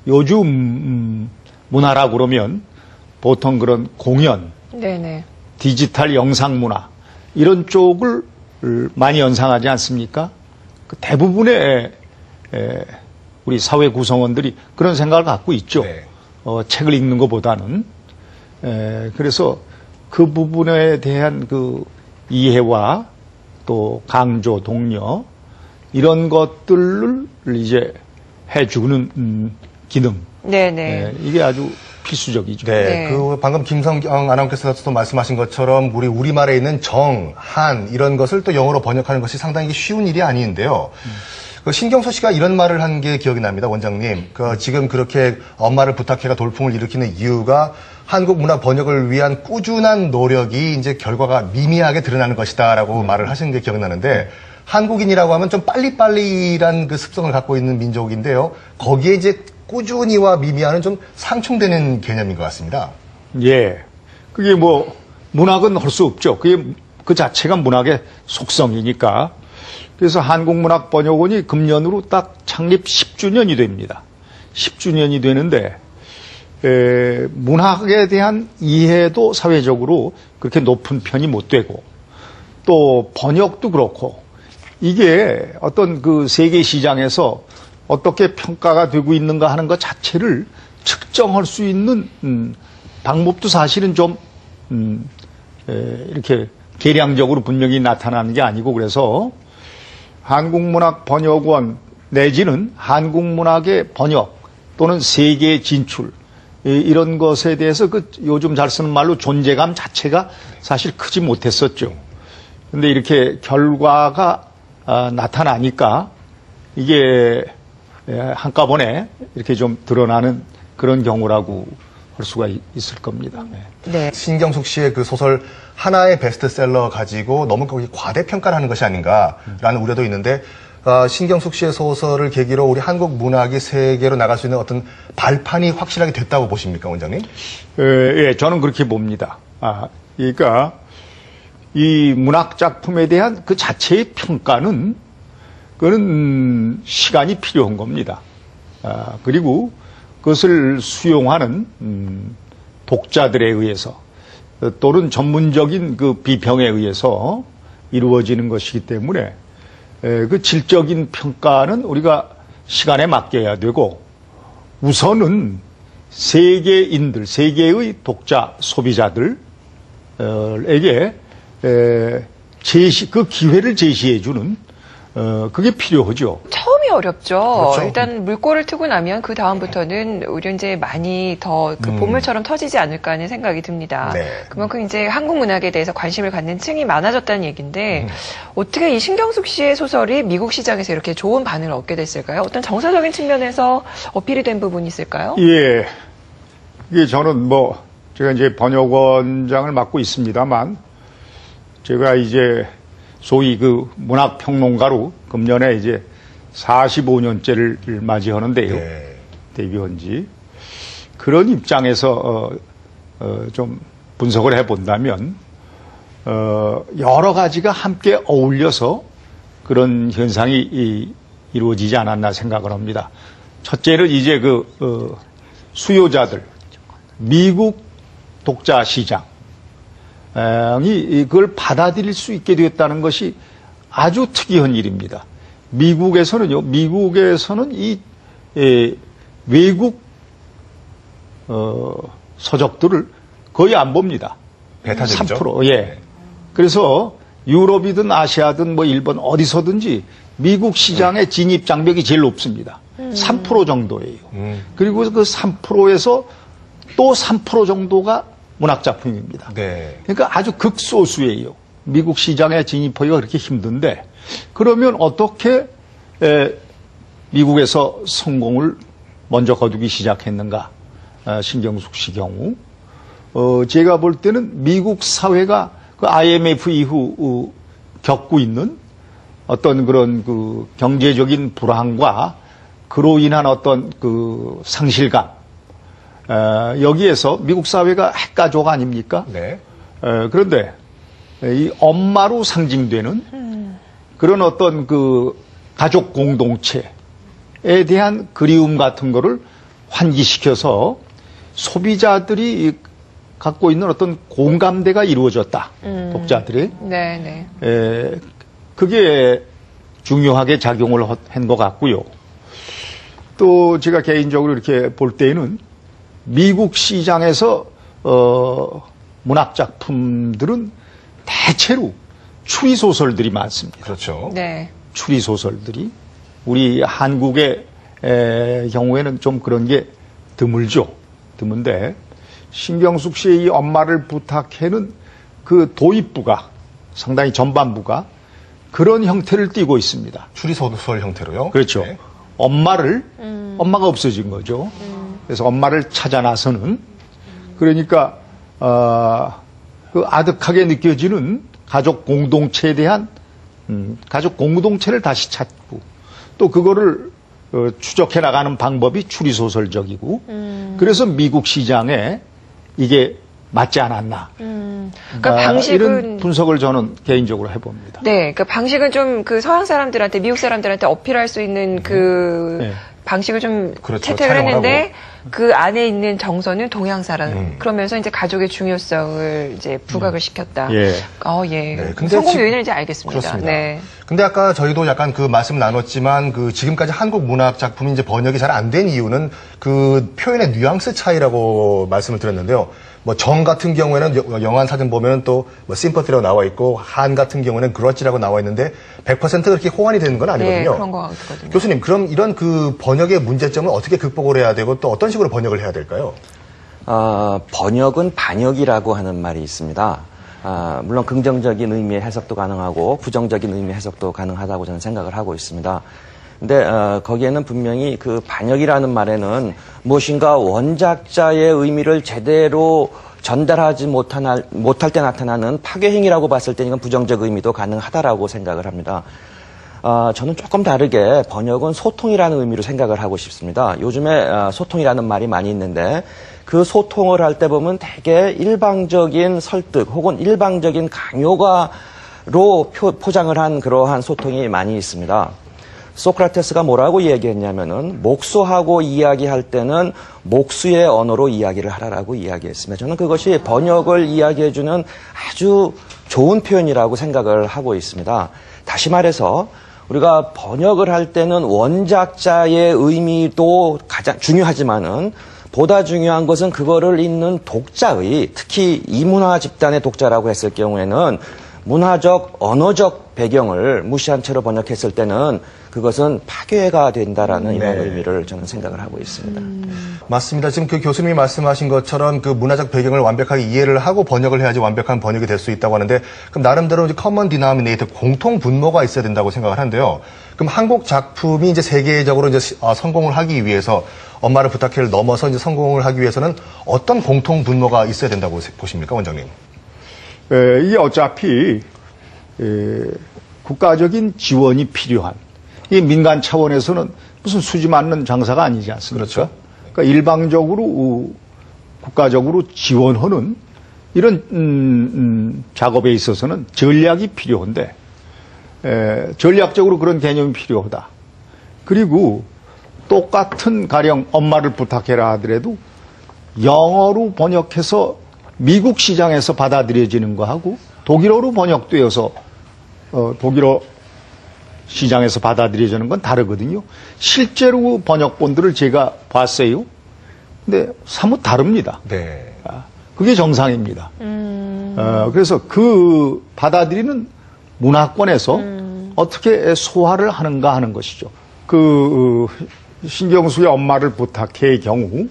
요즘 문화라고 그러면 보통 그런 공연, 네네. 디지털 영상 문화 이런 쪽을 많이 연상하지 않습니까? 그 대부분의 우리 사회 구성원들이 그런 생각을 갖고 있죠. 네. 책을 읽는 것보다는. 그래서 그 부분에 대한 그 이해와 또 강조, 독려 이런 것들을 이제 해주는 기능. 네네. 이게 아주 필수적이죠. 네, 네. 그 방금 김성경 아나운서께서도 말씀하신 것처럼 우리 우리말에 있는 정, 한 이런 것을 또 영어로 번역하는 것이 상당히 쉬운 일이 아닌데요. 그 신경수 씨가 이런 말을 한 게 기억이 납니다, 원장님. 지금 그렇게 엄마를 부탁해가 돌풍을 일으키는 이유가 한국 문화 번역을 위한 꾸준한 노력이 이제 결과가 미미하게 드러나는 것이다라고 말을 하시는 게 기억나는데 한국인이라고 하면 좀 빨리빨리란 그 습성을 갖고 있는 민족인데요. 거기에 이제 꾸준히와 미미하는 좀 상충되는 개념인 것 같습니다. 예. 그게 뭐, 문학은 할 수 없죠. 그게 그 자체가 문학의 속성이니까. 그래서 한국문학번역원이 금년으로 딱 창립 10주년이 됩니다. 10주년이 되는데, 문학에 대한 이해도 사회적으로 그렇게 높은 편이 못 되고, 또 번역도 그렇고, 이게 어떤 그 세계 시장에서 어떻게 평가가 되고 있는가 하는 것 자체를 측정할 수 있는 방법도 사실은 좀 이렇게 계량적으로 분명히 나타나는 게 아니고 그래서 한국문학번역원 내지는 한국문학의 번역 또는 세계 진출 이런 것에 대해서 그 요즘 잘 쓰는 말로 존재감 자체가 사실 크지 못했었죠. 근데 이렇게 결과가 나타나니까 이게 한꺼번에 이렇게 좀 드러나는 그런 경우라고 할 수가 있을 겁니다. 네. 신경숙 씨의 그 소설 하나의 베스트셀러 가지고 너무 거기 과대평가를 하는 것이 아닌가라는 우려도 있는데 신경숙 씨의 소설을 계기로 우리 한국 문학이 세계로 나갈 수 있는 어떤 발판이 확실하게 됐다고 보십니까, 원장님? 예, 저는 그렇게 봅니다. 그러니까 이 문학 작품에 대한 그 자체의 평가는 그거는 시간이 필요한 겁니다. 그리고 그것을 수용하는 독자들에 의해서 또는 전문적인 그 비평에 의해서 이루어지는 것이기 때문에 그 질적인 평가는 우리가 시간에 맡겨야 되고 우선은 세계인들, 세계의 독자, 소비자들에게 그 기회를 제시해주는 그게 필요하죠. 처음이 어렵죠. 그렇죠. 일단 물꼬를 트고 나면 그 다음부터는 오히려 이제 많이 더 그 보물처럼 터지지 않을까 하는 생각이 듭니다. 네. 그만큼 이제 한국 문학에 대해서 관심을 갖는 층이 많아졌다는 얘기인데 어떻게 이 신경숙 씨의 소설이 미국 시장에서 이렇게 좋은 반응을 얻게 됐을까요? 어떤 정서적인 측면에서 어필이 된 부분이 있을까요? 예. 이게 저는 뭐 제가 이제 번역원장을 맡고 있습니다만 제가 이제 소위 그 문학평론가로 금년에 이제 45년째를 맞이하는데요. 네. 데뷔한 지. 그런 입장에서 좀 분석을 해본다면 여러 가지가 함께 어울려서 그런 현상이 이루어지지 않았나 생각을 합니다. 첫째는 이제 그 수요자들, 미국 독자 시장 이 그걸 받아들일 수 있게 되었다는 것이 아주 특이한 일입니다. 미국에서는 이 외국 서적들을 거의 안 봅니다. 배타적이죠. 3%. 예. 그래서 유럽이든 아시아든 뭐 일본 어디서든지 미국 시장의 진입 장벽이 제일 높습니다. 3% 정도예요. 그리고 그 3%에서 또 3% 정도가 문학작품입니다. 네. 그러니까 아주 극소수예요. 미국 시장에 진입하기가 그렇게 힘든데 그러면 어떻게 미국에서 성공을 먼저 거두기 시작했는가? 신경숙 씨 경우 제가 볼 때는 미국 사회가 그 IMF 이후 겪고 있는 어떤 그런 그 경제적인 불황과 그로 인한 어떤 그 상실감 여기에서 미국 사회가 핵가족 아닙니까? 네. 그런데 이 엄마로 상징되는 그런 어떤 그 가족 공동체 대한 그리움 같은 거를 환기시켜서 소비자들이 갖고 있는 어떤 공감대가 이루어졌다. 독자들이. 네. 그게 중요하게 작용을 한 것 같고요. 또 제가 개인적으로 이렇게 볼 때에는 미국 시장에서 문학 작품들은 대체로 추리 소설들이 많습니다. 그렇죠. 네. 추리 소설들이 우리 한국의 경우에는 좀 그런 게 드문데 신경숙 씨의 이 엄마를 부탁해는 그 도입부가 상당히 전반부가 그런 형태를 띠고 있습니다. 추리 소설 형태로요. 그렇죠. 네. 엄마가 없어진 거죠. 그래서 엄마를 찾아 나서는 그러니까 그 아득하게 느껴지는 가족 공동체에 대한 가족 공동체를 다시 찾고 또 그거를 추적해 나가는 방법이 추리 소설적이고 그래서 미국 시장에 이게 맞지 않았나. 그러니까 방식은 이런 분석을 저는 개인적으로 해봅니다. 네, 그러니까 방식은 좀 그 서양 사람들한테 미국 사람들한테 어필할 수 있는 그 네. 방식을 좀 그렇죠. 채택을 촬영을 했는데 그 안에 있는 정서는 동양 사람. 그러면서 이제 가족의 중요성을 이제 부각을 시켰다. 예. 예. 네, 근데 성공 지금- 요인을 이제 알겠습니다. 그렇습니다. 네. 근데 아까 저희도 약간 그 말씀 나눴지만 그 지금까지 한국 문학 작품이 이제 번역이 잘 안 된 이유는 그 표현의 뉘앙스 차이라고 말씀을 드렸는데요. 뭐 정 같은 경우에는 영한 사전 보면은 또 뭐 심퍼티라고 나와 있고 한 같은 경우에는 그렇지라고 나와 있는데 100% 그렇게 호환이 되는 건 아니거든요. 네, 그런 거 같거든요. 교수님, 그럼 이런 그 번역의 문제점을 어떻게 극복을 해야 되고 또 어떤 식으로 번역을 해야 될까요? 번역은 반역이라고 하는 말이 있습니다. 물론 긍정적인 의미의 해석도 가능하고 부정적인 의미의 해석도 가능하다고 저는 생각을 하고 있습니다. 근데 거기에는 분명히 그 반역이라는 말에는 무엇인가 원작자의 의미를 제대로 전달하지 못할 때 나타나는 파괴행위라고 봤을 때 이건 부정적 의미도 가능하다라고 생각을 합니다. 저는 조금 다르게 번역은 소통이라는 의미로 생각을 하고 싶습니다. 요즘에 소통이라는 말이 많이 있는데 그 소통을 할 때 보면 되게 일방적인 설득 혹은 일방적인 강요가로 포장을 한 그러한 소통이 많이 있습니다. 소크라테스가 뭐라고 얘기했냐면은 목수하고 이야기할 때는 목수의 언어로 이야기를 하라라고 이야기했습니다. 저는 그것이 번역을 이야기해주는 아주 좋은 표현이라고 생각을 하고 있습니다. 다시 말해서 우리가 번역을 할 때는 원작자의 의미도 가장 중요하지만은 보다 중요한 것은 그거를 읽는 독자의, 특히 이문화 집단의 독자라고 했을 경우에는 문화적, 언어적 배경을 무시한 채로 번역했을 때는 그것은 파괴가 된다라는 이런 의미를 저는 생각을 하고 있습니다. 맞습니다. 지금 그 교수님이 말씀하신 것처럼 그 문화적 배경을 완벽하게 이해를 하고 번역을 해야지 완벽한 번역이 될 수 있다고 하는데 그럼 나름대로 이제 커먼 디나미네이터 공통 분모가 있어야 된다고 생각을 하는데요. 그럼 한국 작품이 이제 세계적으로 이제 성공을 하기 위해서 엄마를 부탁해를 넘어서 이제 성공을 하기 위해서는 어떤 공통 분모가 있어야 된다고 보십니까, 원장님? 이게 어차피 국가적인 지원이 필요한 이 민간 차원에서는 무슨 수지 맞는 장사가 아니지 않습니까? 그렇죠. 그러니까 일방적으로 국가적으로 지원하는 이런 작업에 있어서는 전략이 필요한데 전략적으로 그런 개념이 필요하다. 그리고 똑같은 가령 엄마를 부탁해라 하더라도 영어로 번역해서 미국 시장에서 받아들여지는 거하고 독일어로 번역되어서 독일어 시장에서 받아들여지는 건 다르거든요. 실제로 번역본들을 제가 봤어요. 근데 사뭇 다릅니다. 네. 그게 정상입니다. 그래서 그 받아들이는 문화권에서 어떻게 소화를 하는가 하는 것이죠. 그 신경수의 엄마를 부탁해의 경우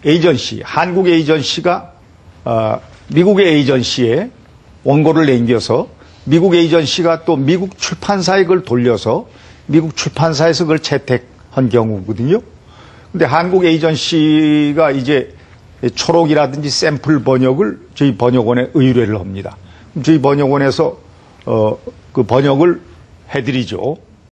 에이전시, 한국 에이전시가 미국의 에이전시에 원고를 남겨서 미국 에이전시가 또 미국 출판사에 그걸 돌려서 미국 출판사에서 그걸 채택한 경우거든요. 근데 한국 에이전시가 이제 초록이라든지 샘플 번역을 저희 번역원에 의뢰를 합니다. 저희 번역원에서 그 번역을 해드리죠.